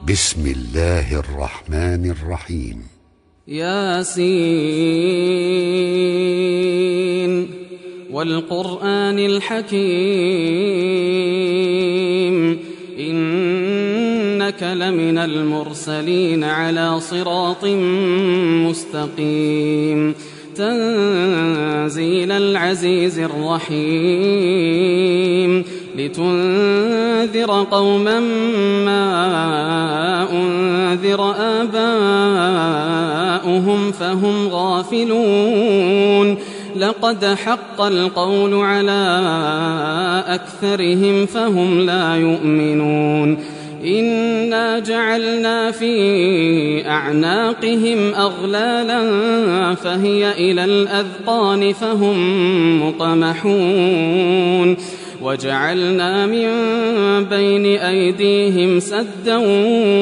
بسم الله الرحمن الرحيم. ياسين والقرآن الحكيم إنك لمن المرسلين على صراط مستقيم تنزيل العزيز الرحيم لتنذر قوما ما أنذر آباؤهم فهم غافلون لقد حق القول على أكثرهم فهم لا يؤمنون إنا جعلنا في أعناقهم أغلالا فهي إلى الأذقان فهم مقمحون وجعلنا من بين أيديهم سدا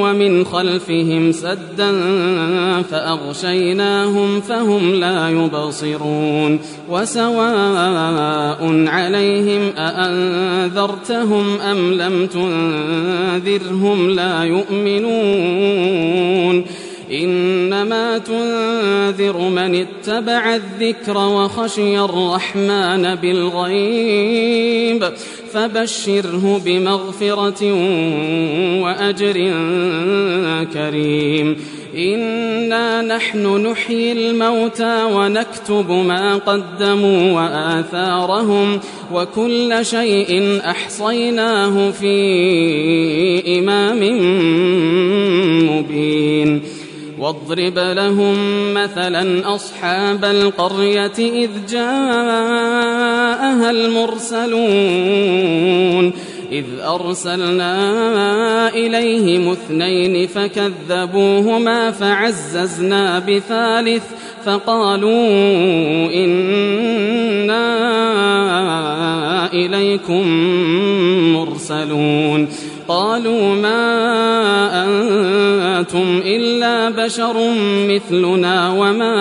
ومن خلفهم سدا فأغشيناهم فهم لا يبصرون وسواء عليهم أأنذرتهم أم لم تنذرهم لا يؤمنون إنما تنذر من اتبع الذكر وخشي الرحمن بالغيب فبشره بمغفرة وأجر كريم إنا نحن نحيي الموتى ونكتب ما قدموا وآثارهم وكل شيء أحصيناه في إمام مبين واضرب لهم مثلا أصحاب القرية إذ جاءها المرسلون إذ أرسلنا إليهم 2 فكذبوهما فعززنا بثالث فقالوا إنا إليكم مرسلون قالوا ما أنتم إلا بشر مثلنا وما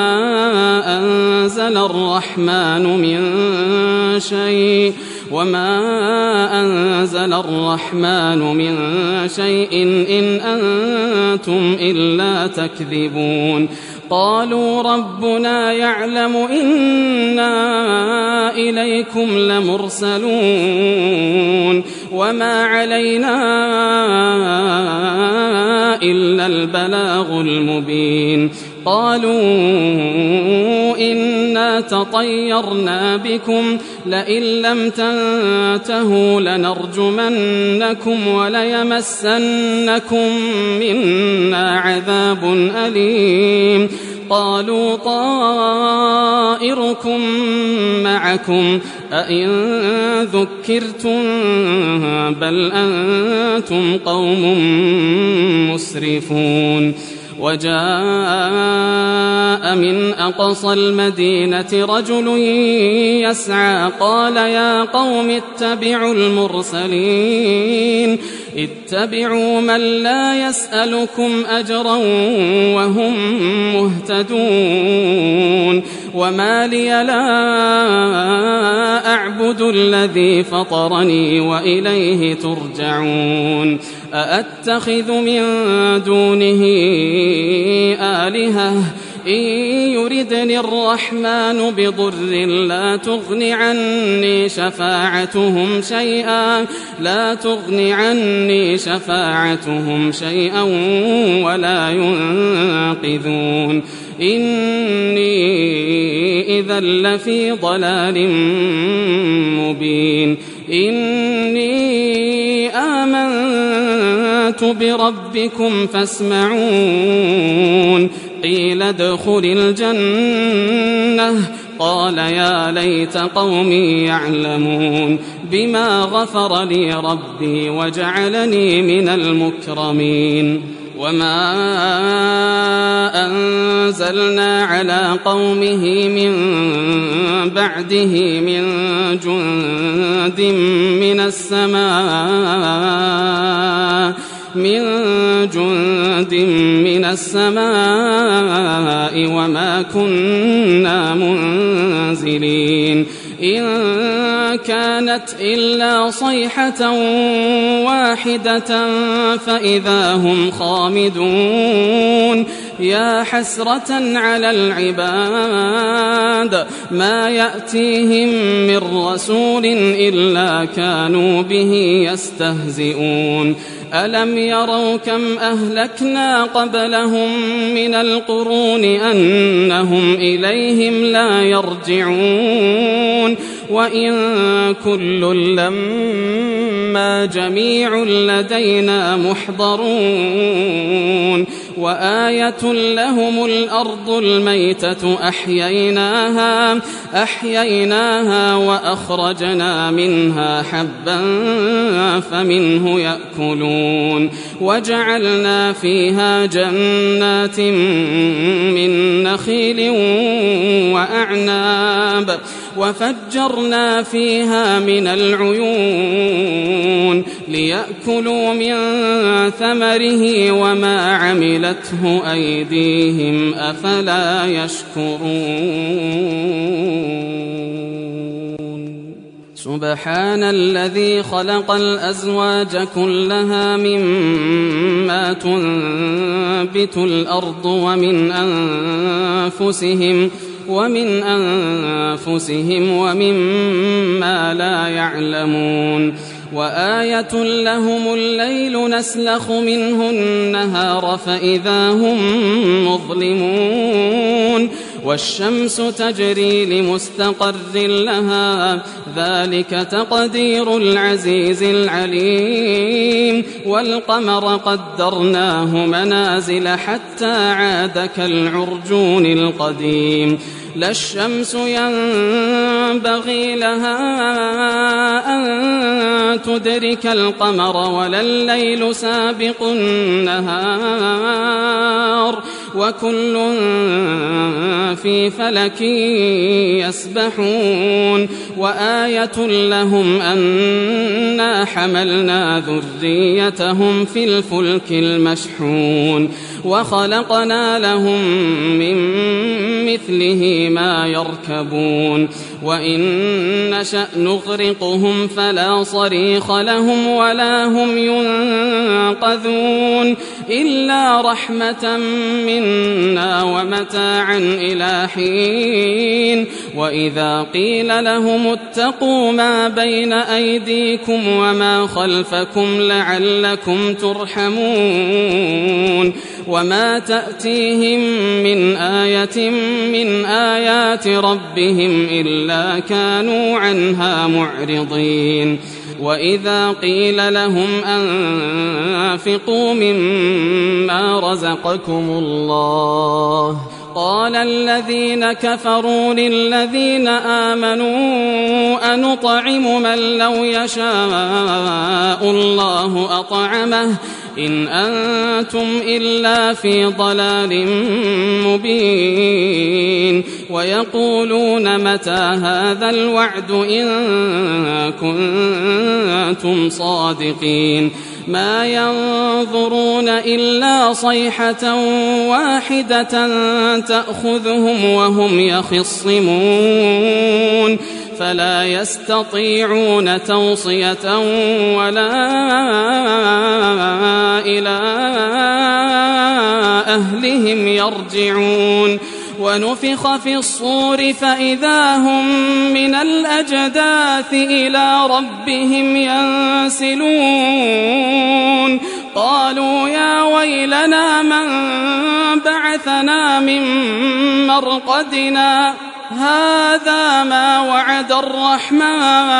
أنزل الرحمن من شيء إن أنتم إلا تكذبون قالوا ربنا يعلم إنا إليكم لمرسلون وما علينا إلا البلاغ المبين قالوا إنا تطيرنا بكم لئن لم تنتهوا لنرجمنكم وليمسنكم منا عذاب أليم قالوا طائركم معكم أئن ذكرتم بل أنتم قوم مسرفون وجاء من أقصى المدينة رجل يسعى قال يا قوم اتبعوا المرسلين اتبعوا من لا يسألكم أجرا وهم مهتدون وما لي لا أعبد الذي فطرني وإليه ترجعون أأتخذ من دونه آلهة إن يردني الرحمن بضر لا تغن عني شفاعتهم شيئا ولا ينقذون إني إذا لفي ضلال مبين إني آمنت بربكم فاسمعون قيل ادخل الجنة قال يا ليت قومي يعلمون بما غفر لي ربي وجعلني من المكرمين وما أنزلنا على قومه من بعده من جند من السماء وما كنا منزلين إن كان كانت إلا صيحة واحدة فإذا هم خامدون يا حسرة على العباد ما يأتيهم من رسول إلا كانوا به يستهزئون ألم يروا كم أهلكنا قبلهم من القرون أنهم إليهم لا يرجعون وإن كل لما جميع لدينا محضرون وآية لهم الأرض الميتة أحييناها وأخرجنا منها حبا فمنه يأكلون وجعلنا فيها جنات من نخيل وأعناب وفجرنا فيها من العيون ليأكلوا من ثمره وما عملته أيديهم أفلا يشكرون سبحان الذي خلق الأزواج كلها مما تنبت الأرض ومن أنفسهم ومما لا يعلمون وآية لهم الليل نسلخ منه النهار فإذا هم مظلمون والشمس تجري لمستقر لها ذلك تقدير العزيز العليم والقمر قدرناه منازل حتى عاد كالعرجون القديم لا الشمس ينبغي لها أن تدرك القمر ولا الليل سابق النهار وكل في فلك يسبحون وآية لهم أنا حملنا ذريتهم في الفلك المشحون وخلقنا لهم من مثله ما يركبون وإن نشأ نغرقهم فلا صريخ لهم ولا هم ينقذون إلا رحمة منا ومتاعا إلى حين وإذا قيل لهم اتقوا ما بين أيديكم وما خلفكم لعلكم ترحمون وما تأتيهم من آية من آيات ربهم إلا كانوا عنها معرضين وإذا قيل لهم أنفقوا مما رزقكم الله قال الذين كفروا للذين آمنوا أنطعم من لو يشاء الله أطعمه إن أنتم إلا في ضلال مبين ويقولون متى هذا الوعد إن كنتم صادقين ما ينظرون إلا صيحة واحدة تأخذهم وهم يخصمون فلا يستطيعون توصية ولا إلى أهلهم يرجعون ونفخ في الصور فإذا هم من الأجداث إلى ربهم ينسلون قالوا يا ويلنا من بعثنا من مرقدنا هذا ما وعد الرحمن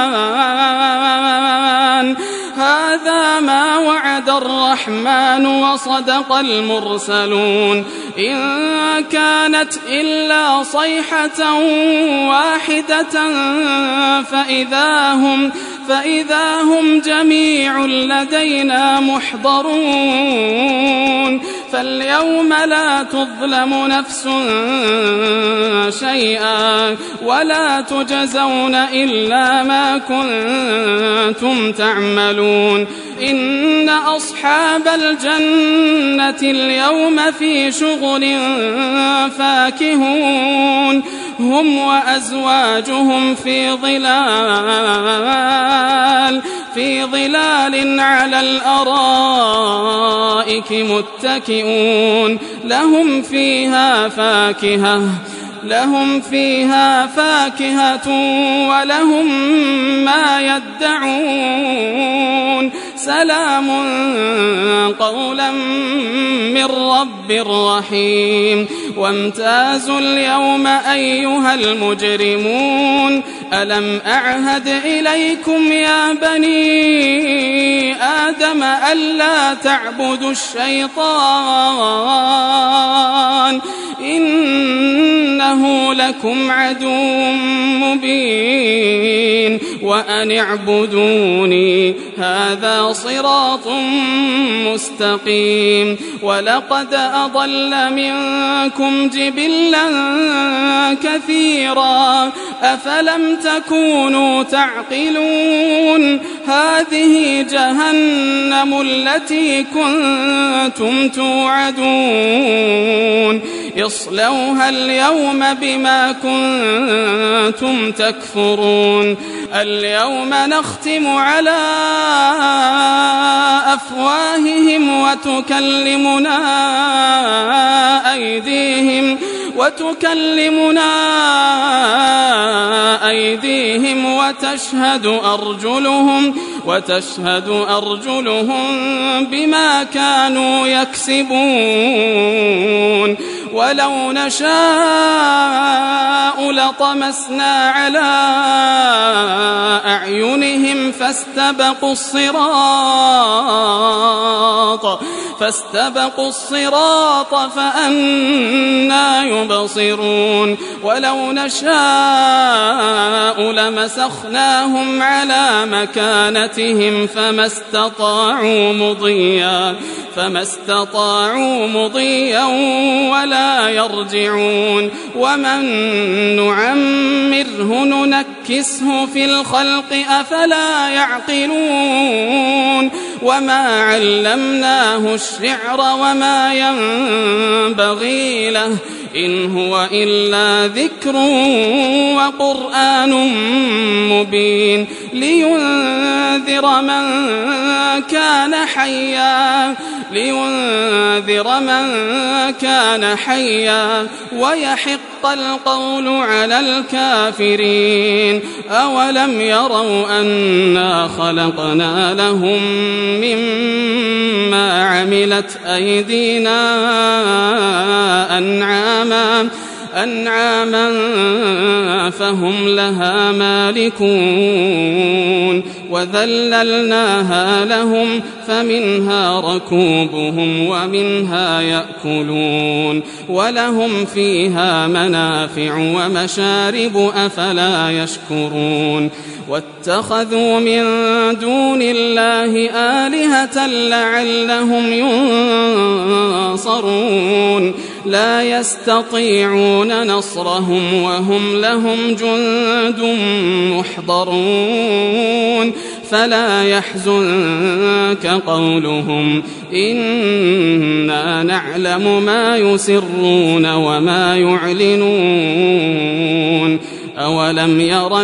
وصدق المرسلون إن كانت إلا صيحة واحدة فإذا هم جميع لدينا محضرون فاليوم لا تظلم نفس شيئا ولا تجزون إلا ما كنتم تعملون إن أصحاب الجنة اليوم في شغل فاكهون هم وأزواجهم في ظلال على الأرائك متكئون لهم فيها فاكهة ولهم ما يدعون سلام قولا من رب رحيم وامتازوا اليوم أيها المجرمون ألم أعهد إليكم يا بني آدم ألا تعبدوا الشيطان إنه لكم عدو مبين وأن اعبدوني هذا صراط مستقيم ولقد أضل منكم جبلا كثيرا أفلم تكونوا تعقلون هذه جهنم التي كنتم توعدون اصلوها اليوم بما كنتم تكفرون اليوم نختم على أفواههم وتكلمنا أيديهم وتشهد أرجلهم بما كانوا يكسبون ولو نشاء لطمسنا على أعينهم فاستبقوا الصراط فأنى يبصرون ولو نشاء لمسخناهم على مكانتهم فما استطاعوا مضيا ولا يرجعون ومن نعمره ننكسه في الخلق أفلا يعقلون وما علمناه الشعر وما ينبغي له إن هو إلا ذكر وقرآن مبين لينذر من كان حيا ويحق القول على الكافرين أولم يروا أنا خلقنا لهم مما عملت أيدينا أنعاما فهم لها مالكون وذللناها لهم فمنها ركوبهم ومنها يأكلون ولهم فيها منافع ومشارب أفلا يشكرون واتخذوا من دون الله آلهة لعلهم ينصرون لا يستطيعون نصرهم وهم لهم جند محضرون فلا يحزنك قولهم إنا نعلم ما يسرون وما يعلنون أولم ير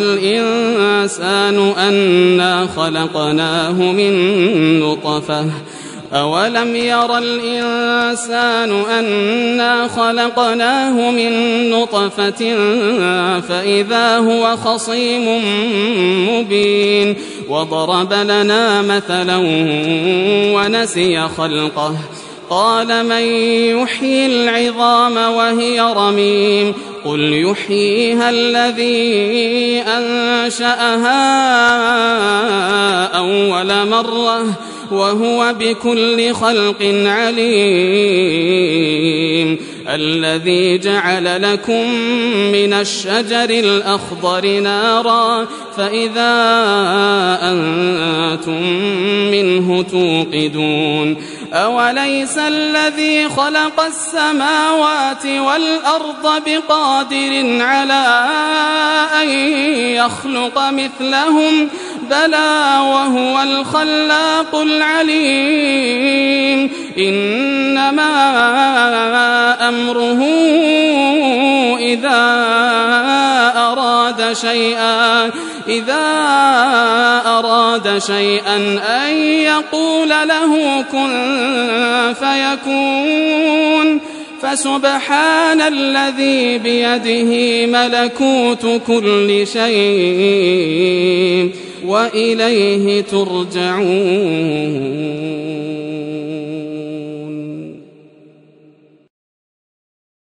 الإنسان أنا خلقناه من نطفة فإذا هو خصيم مبين وضرب لنا مثلا ونسي خلقه قال من يحيي العظام وهي رميم قل يحييها الذي أنشأها أول مرة وهو بكل خلق عليم الذي جعل لكم من الشجر الأخضر نارا فإذا أنتم منه توقدون أوليس الذي خلق السماوات والأرض بقادر على أن يخلق مثلهم بلى وهو الخلاق العليم إنما أمره إذا أراد شيئا أن يقول له كن فيكون فسبحان الذي بيده ملكوت كل شيء وإليه ترجعون.